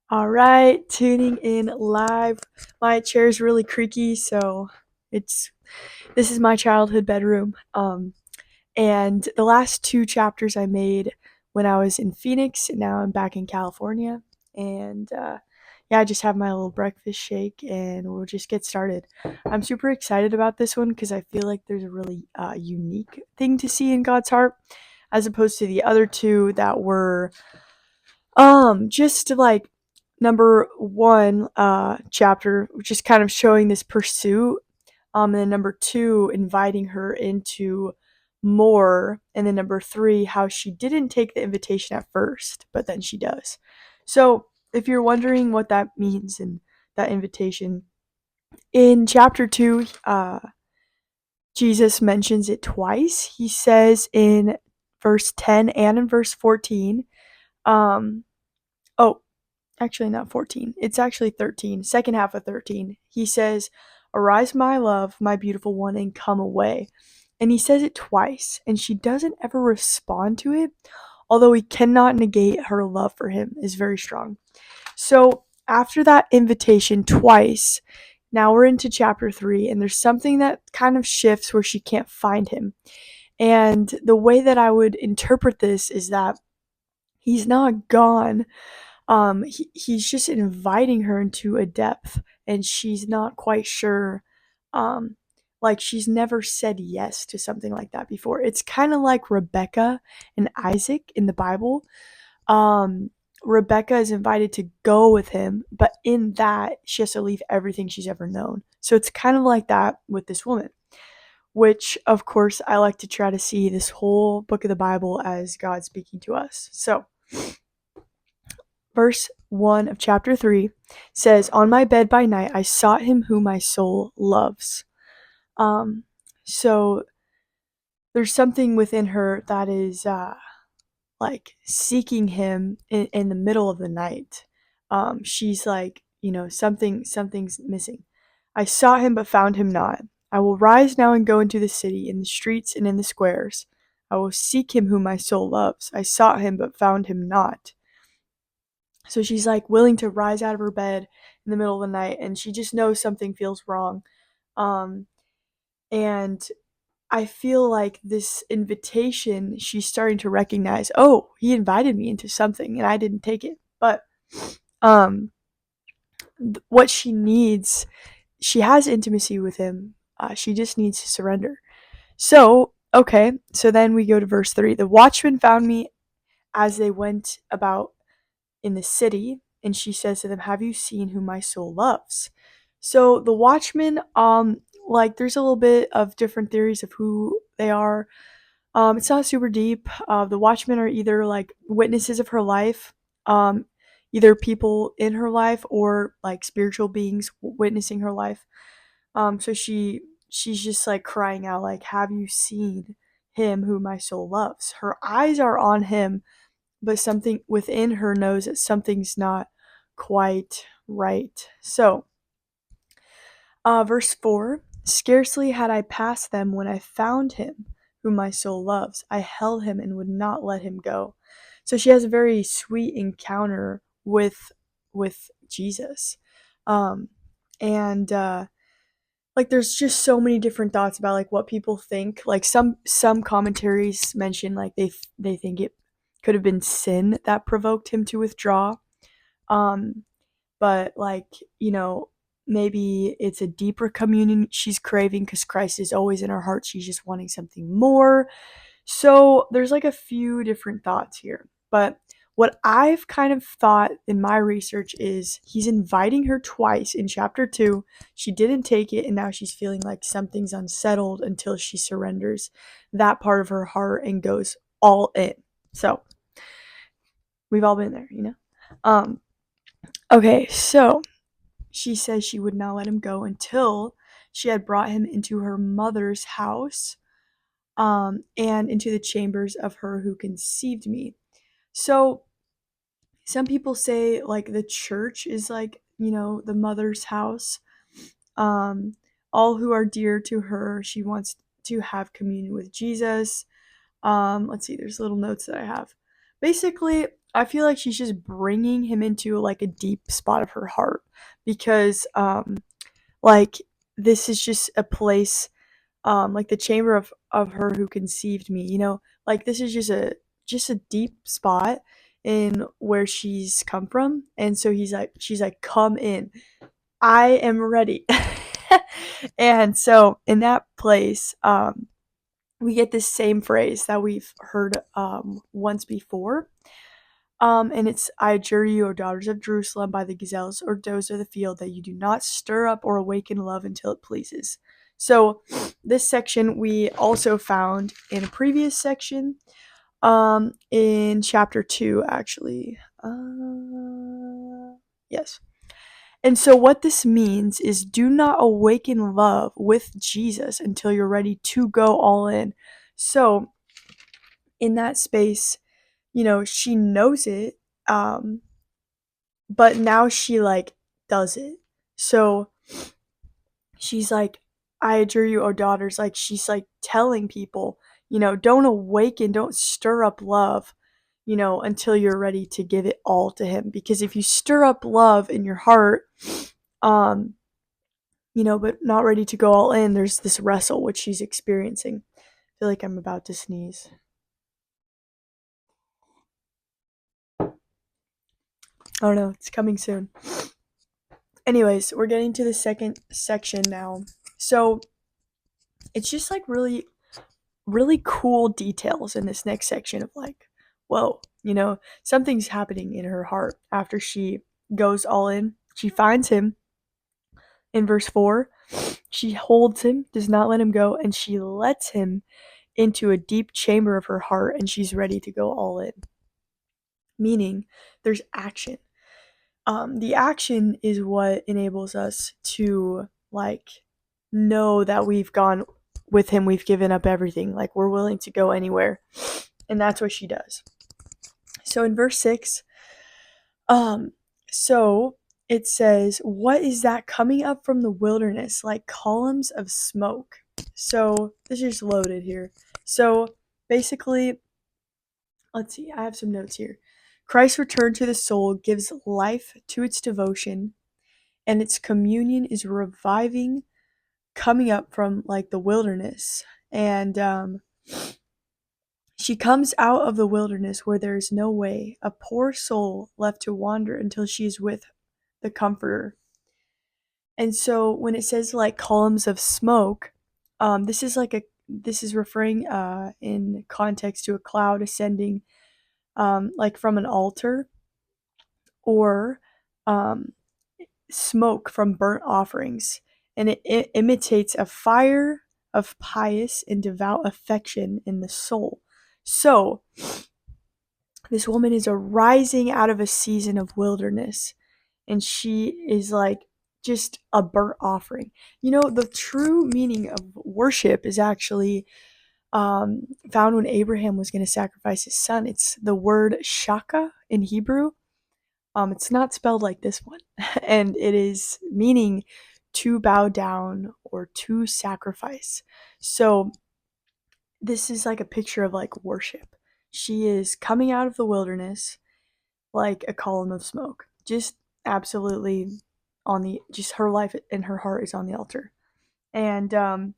All right, tuning in live. My chair is really creaky, so it's this is my childhood bedroom. And the last two chapters I made when I was in Phoenix, and now I'm back in California. And yeah, I just have my little breakfast shake, and we'll just get started. I'm super excited about this one because I feel like there's a really unique thing to see in God's heart, as opposed to the other two that were just like number one chapter, which is kind of showing this pursuit. And then number two, inviting her into more. And then number three, how she didn't take the invitation at first, but then she does. So if you're wondering what that means in that invitation, in chapter two, Jesus mentions it twice. He says in verse 10 and in verse 14, um, oh, actually not 14. It's actually 13. Second half of 13. He says, "Arise, my love, my beautiful one, and come away." And he says it twice, and she doesn't ever respond to it, although he cannot negate her love for him is very strong. So after that invitation twice, now we're into chapter 3, and there's something that kind of shifts where she can't find him. And the way that I would interpret this is that he's not gone, he's just inviting her into a depth, and she's not quite sure. um like, she's never said yes to something like that before. It's kind of like Rebecca and Isaac in the Bible. um Rebecca is invited to go with him, but in that she has to leave everything she's ever known. So it's kind of like that with this woman, which of course I like to try to see this whole book of the Bible as God speaking to us. So verse 1 of chapter 3 says, "On my bed by night I sought him whom my soul loves." Um, so there's something within her that is like seeking him in the middle of the night. She's like, something's missing. "I sought him but found him not. I will rise now and go into the city, in the streets and in the squares. I will seek him whom my soul loves. I sought him but found him not." So she's like willing to rise out of her bed in the middle of the night, and she just knows something feels wrong. Um, and I feel like this invitation, she's starting to recognize, oh, he invited me into something and I didn't take it. But um, what she needs, she has intimacy with him. She just needs to surrender. So, okay, so then we go to verse 3. "The watchman found me as they went about in the city, and she says to them, 'Have you seen whom my soul loves?'" So the Watchmen, like, there's a little bit of different theories of who they are. It's not super deep. The Watchmen are either like witnesses of her life, um, either people in her life or like spiritual beings witnessing her life. So she's just like crying out, like, "Have you seen him who my soul loves?" Her eyes are on him, but something within her knows that something's not quite right. So, verse 4, "Scarcely had I passed them when I found him, whom my soul loves. I held him and would not let him go." So she has a very sweet encounter with Jesus. Um, and like, there's just so many different thoughts about like what people think. Like, some commentaries mention like they think it could have been sin that provoked him to withdraw. Um, but like, you know, maybe it's a deeper communion she's craving because Christ is always in her heart. She's just wanting something more. So there's like a few different thoughts here. But what I've kind of thought in my research is he's inviting her twice in chapter 2. She didn't take it, and now she's feeling like something's unsettled until she surrenders that part of her heart and goes all in. So we've all been there, you know? Okay, so she says she would not let him go until she had brought him into her mother's house, and into the chambers of her who conceived me. So some people say like the church is like, the mother's house. Um, all who are dear to her, she wants to have communion with Jesus. Let's see, there's little notes that I have. Basically, I feel like she's just bringing him into like a deep spot of her heart because like this is just a place like the chamber of her who conceived me, like this is just a deep spot in where she's come from. And so she's like, come in, I am ready. And so in that place, we get this same phrase that we've heard once before. And it's, I adjure you, O daughters of Jerusalem, by the gazelles or does of the field, that you do not stir up or awaken love until it pleases. So this section we also found in a previous section, in chapter 2, actually. Yes. And so what this means is, do not awaken love with Jesus until you're ready to go all in. So in that space, she knows it, um, but now she like does it. So she's like, I adjure you, O daughters, like she's like telling people, don't awaken, don't stir up love, until you're ready to give it all to him. Because if you stir up love in your heart, um, but not ready to go all in, there's this wrestle which she's experiencing. I feel like I'm about to sneeze. Oh no, it's coming soon. Anyways, we're getting to the second section now. So it's just like really, really cool details in this next section of like, whoa, something's happening in her heart after she goes all in. She finds him in verse 4. She holds him, does not let him go, and she lets him into a deep chamber of her heart, and she's ready to go all in. Meaning, there's action. The action is what enables us to like know that we've gone with him, we've given up everything, like we're willing to go anywhere. And that's what she does. So in verse 6, so it says, what is that coming up from the wilderness like columns of smoke? So this is loaded here. So basically, let's see, I have some notes here. Christ's return to the soul gives life to its devotion, and its communion is reviving, coming up from like the wilderness. And she comes out of the wilderness where there is no way, a poor soul left to wander until she is with the Comforter. And so when it says like columns of smoke, this is referring in context to a cloud ascending, like from an altar, or um, smoke from burnt offerings, and it imitates a fire of pious and devout affection in the soul. So this woman is arising out of a season of wilderness, and she is like just a burnt offering. The true meaning of worship is actually found when Abraham was going to sacrifice his son. It's the word shaka in Hebrew. It's not spelled like this one, and it is meaning to bow down or to sacrifice. So this is like a picture of like worship. She is coming out of the wilderness like a column of smoke, just absolutely just her life and her heart is on the altar. And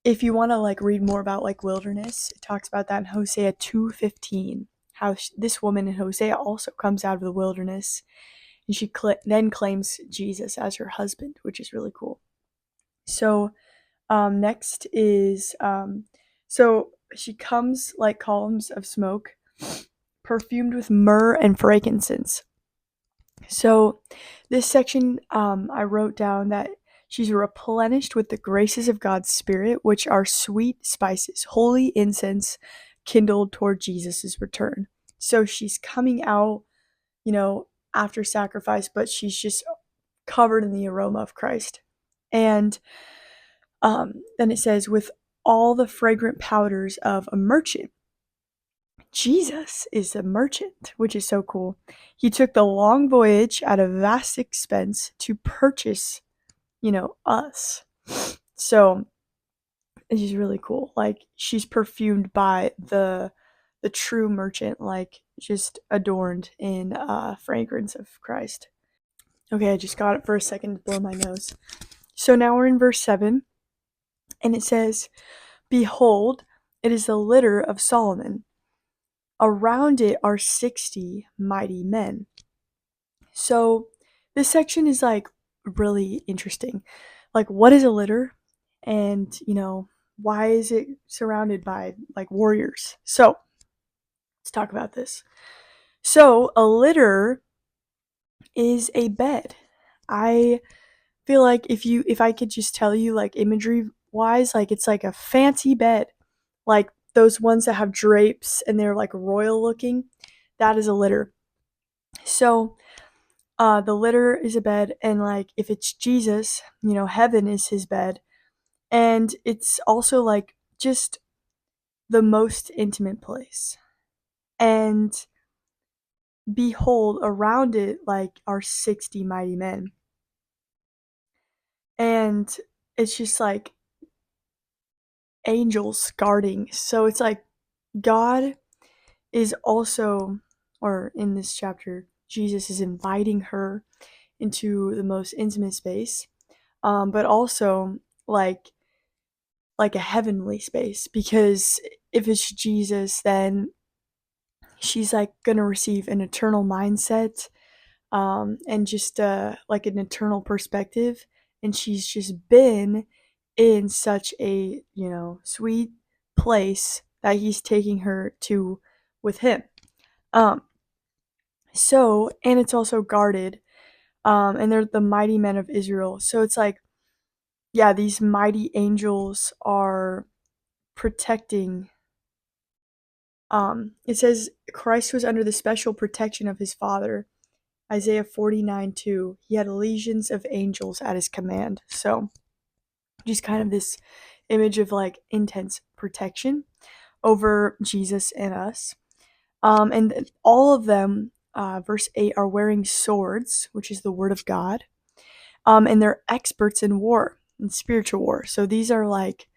if you want to like read more about like wilderness, it talks about that in Hosea 2:15. How this woman in Hosea also comes out of the wilderness, and she then claims Jesus as her husband, which is really cool. So next is so she comes like columns of smoke, perfumed with myrrh and frankincense. So this section, I wrote down that she's replenished with the graces of God's Spirit, which are sweet spices, holy incense kindled toward Jesus' return. So she's coming out, after sacrifice, but she's just covered in the aroma of Christ. And then it says, with all the fragrant powders of a merchant. Jesus is a merchant, which is so cool. He took the long voyage at a vast expense to purchase, us. So it's just really cool. Like she's perfumed by the true merchant. Like just adorned in fragrance of Christ. Okay, I just got it for a second to blow my nose. So now we're in verse 7, and it says, "Behold, it is the litter of Solomon. Around it are 60 mighty men." So this section is like really interesting. Like, what is a litter? And, why is it surrounded by like warriors? So let's talk about this. So a litter is a bed. I feel like if I could just tell you like imagery wise, like it's like a fancy bed. Like those ones that have drapes and they're like royal looking. That is a litter. So the litter is a bed, and like if it's Jesus, heaven is his bed. And it's also like just the most intimate place. And behold, around it like are 60 mighty men. And it's just like angels guarding. So it's like God is also, or in this chapter, Jesus is inviting her into the most intimate space, but also like like a heavenly space, because if it's Jesus, then she's like gonna receive an eternal mindset, and just like an eternal perspective, and she's just been in such a sweet place that he's taking her to with him. Um, so and it's also guarded, and they're the mighty men of Israel. So it's like, yeah, these mighty angels are protecting. It says Christ was under the special protection of his Father. Isaiah 49:2. He had legions of angels at his command. So just kind of this image of like intense protection over Jesus and us. And all of them, verse 8, are wearing swords, which is the word of God. And they're experts in war, in spiritual war. So these are like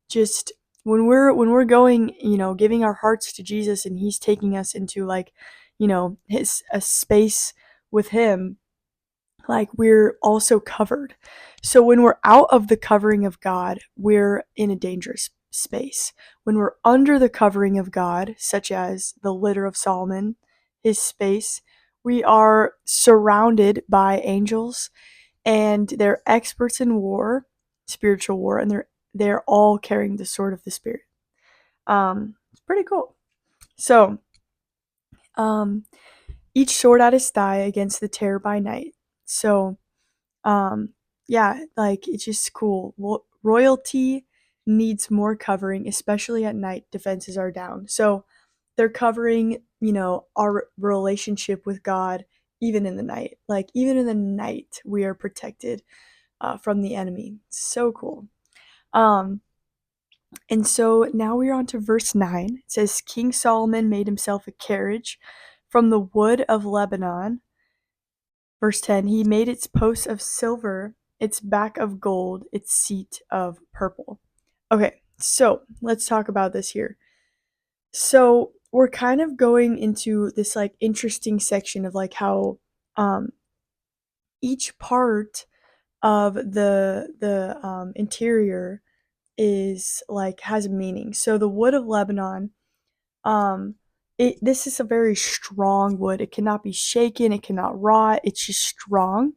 just when we're going, giving our hearts to Jesus, and he's taking us into like, his a space with him, like we're also covered. So when we're out of the covering of God, we're in a dangerous space. When we're under the covering of God, such as the litter of Solomon, his space, we are surrounded by angels, and they're experts in war, spiritual war, and they're all carrying the sword of the spirit. It's pretty cool. So, um, each sword at his thigh against the terror by night. So, um, yeah, like it's just cool. Royalty needs more covering, especially at night. Defenses are down, so they're covering, our relationship with God even in the night. Like even in the night, we are protected from the enemy. So cool. Um, and so now we're on to verse 9. It says, King Solomon made himself a carriage from the wood of Lebanon. Verse 10, he made its posts of silver, its back of gold, its seat of purple. Okay, so let's talk about this here. So we're kind of going into this like interesting section of like how um, each part of the interior is like has a meaning. So the wood of Lebanon, um, this is a very strong wood. It cannot be shaken. It cannot rot. It's just strong.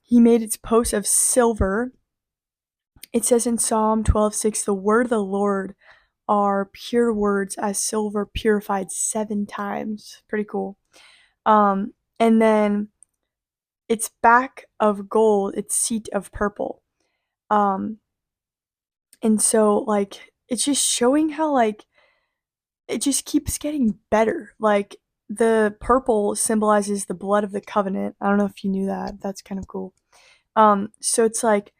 He made its posts of silver. It says in Psalm 12:6, the word of the Lord are pure words as silver purified 7 times. Pretty cool. And then its back of gold, its seat of purple. Um, and so like it's just showing how like it just keeps getting better. Like the purple symbolizes the blood of the covenant. I don't know if you knew that. That's kind of cool. So it's like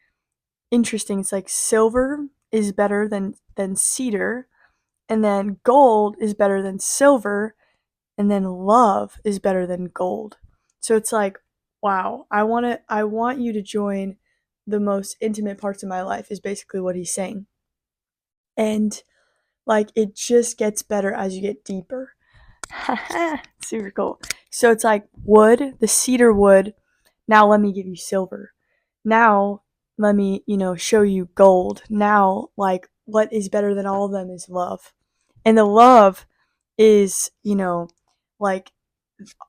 interesting. It's like silver is better than cedar, and then gold is better than silver, and then love is better than gold. So it's like, wow, I want you to join the most intimate parts of my life is basically what he's saying. And like it just gets better as you get deeper. Super cool. So it's like wood, the cedar wood. Now let me give you silver. Now let me, show you gold. Now, like, what is better than all of them is love. And the love is, like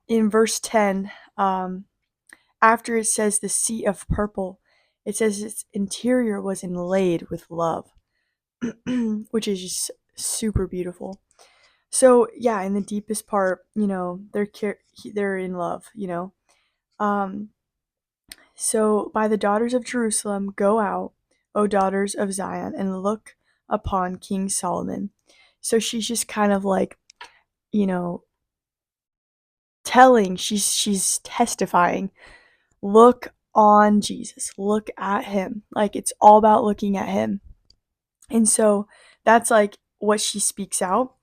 in verse 10, after it says the sea of purple, it says its interior was inlaid with love, which is just super beautiful. So yeah, in the deepest part, they're in love. Um, so by the daughters of Jerusalem, go out, O daughters of Zion, and look upon King Solomon. So she's just kind of like, you know, she's testifying. Look on Jesus. Look at him. Like it's all about looking at him. And so that's like what she speaks out.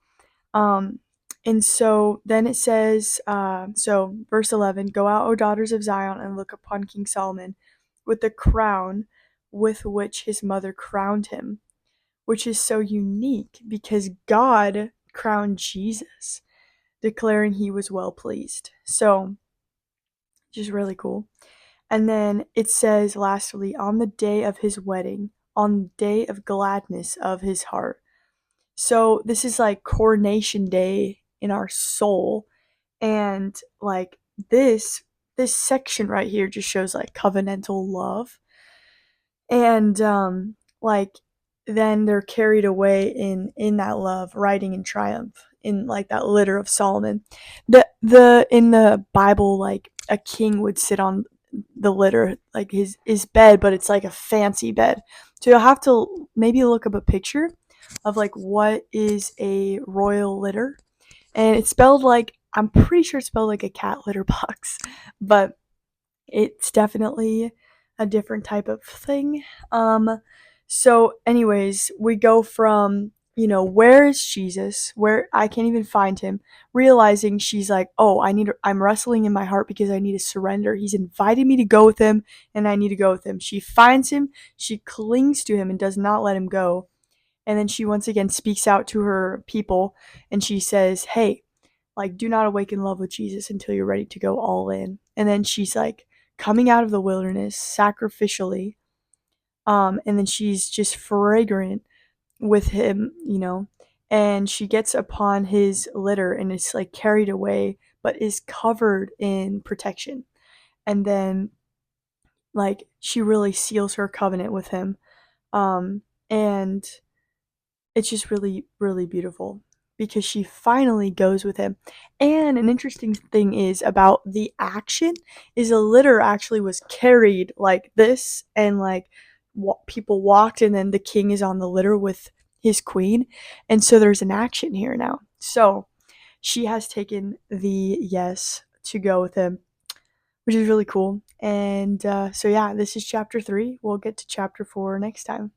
Um, and so then it says, so verse 11, go out, O daughters of Zion, and look upon King Solomon with the crown with which his mother crowned him, which is so unique because God crowned Jesus, declaring he was well pleased. So, just really cool. And then it says, lastly, on the day of his wedding, on the day of gladness of his heart. So this is like coronation day in our soul. And like this section right here just shows like covenantal love. And like then they're carried away in that love, riding in triumph in like that litter of Solomon. The in the Bible, like a king would sit on the litter, like his bed, but it's like a fancy bed. So you'll have to maybe look up a picture of like what is a royal litter, and it's spelled like, I'm pretty sure it's spelled like a cat litter box, but it's definitely a different type of thing. So anyways, we go from, where is Jesus? Where I can't even find him, realizing she's like, "Oh, I'm wrestling in my heart because I need to surrender. He's invited me to go with him and I need to go with him." She finds him, she clings to him and does not let him go. And then she once again speaks out to her people and she says, "Hey, like, do not awaken love with Jesus until you're ready to go all in." And then she's like coming out of the wilderness sacrificially. And then she's just fragrant with him, and she gets upon his litter and is like carried away, but is covered in protection. And then, like, she really seals her covenant with him. And it's just really, really beautiful because she finally goes with him. And an interesting thing is about the action is a litter actually was carried like this, and like people walked, and then the king is on the litter with his queen, and so there's an action here now. So she has taken the yes to go with him, which is really cool. And so yeah, this is chapter 3. We'll get to chapter 4 next time.